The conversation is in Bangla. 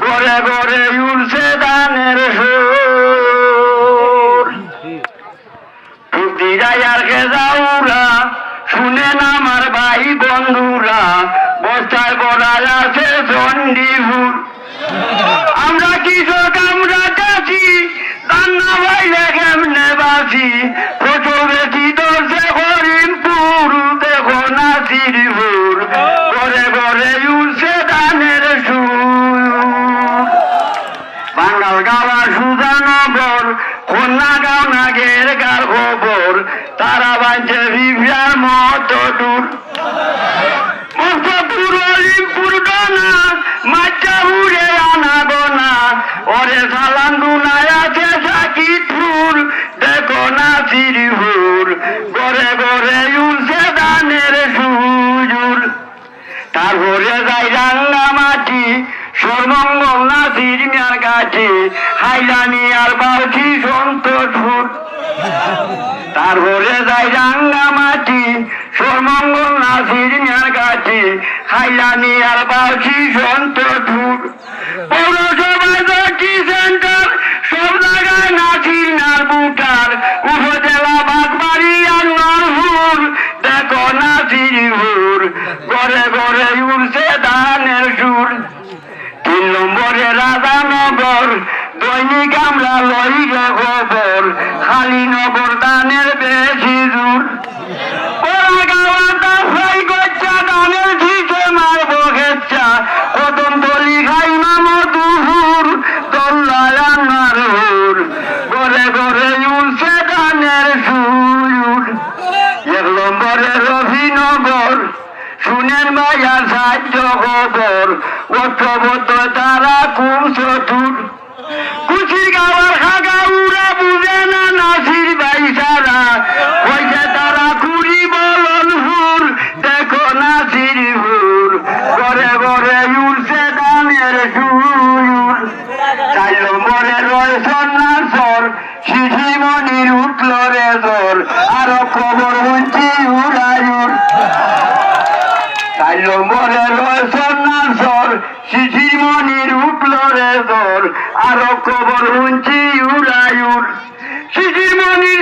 ঘরে ঘরে উড়ছে ধানের সুর আর খেজাউরা শুনেন আমার ভাই বন্ধুরা বস্তায় বড়াই আছে চণ্ডীপুর আমরা কৃষক আমরা চাষি রান্না বাইলে কেমনে বাসি প্রচুর বেশি ধরছে করিমপুর দেখো নাসিরপুর ঘরে ঘরে উঠছে ধানের সুর বাঙ্গাল গাওয়া সুজানগর কন্যা গাও নাগের গার খবর তারা বাঁচে বিভিয়ার মতো দূর মস্তপুর অলিমপুর ডানা মাচ্চা উড়ে আনা গোনা ওরে সালান দুনায় আছে সাকিবপুর দেখো নাসিরপুর ঘরে ঘরে উঠছে ধানের সুজুর তারপরে যাই রাঙ্গামাটি সর্বমঙ্গল নাসির মিয়ার কাছে হাইলানি আর বাউচি সন্তোষপুর তারপরে যাই রাঙ্গামাটি সর্বমঙ্গল নাসির মিয়ার কাছে হাইলানি আর বাউচি সন্তোষপুর পৌরসভায় দশটি সেন্টার সব জায়গায় নাসির মিয়ার বুটার উপজেলা বাগবাড়ি আর নরপুর দেখো নাসিরপুর ঘরে ঘরে উড়ছে ধানের সুর 3 নম্বরে রাজানগর দৈনিক আমরা লইলে খবর খালিনগর দানের বেশি জোর দানের ঝিকে মারব খেচ্ছা কদম তলি খাই মধুপুর দল্লায় আনার হুর ঘরে ঘরে উঠছে ধানের সুর 1 নম্বরে রফিনগর শুনেন ভাইয়ার সাহায্য খবর ঐক্যবদ্ধ তারা খুব চতুর কুচি গাওয়ার খাগা উড়া বুঝে না নাসির ভাই সারা হয়েছে তারা কুড়ি বলনপুর দেখো নাসিরপুর ঘরে ঘরে উঠছে ধানের সুর 4 নম্বরে রয়েছে নাসর শিশিমণির উঠল রে জ্বর আরো খবর শুনছি উড়ায়ুর 4 নম্বরে রয়েছে নাসর শিশিমণির উঠল রে জ্বর আরো খবর শুনছি উড়ায়ুর শিশিমণির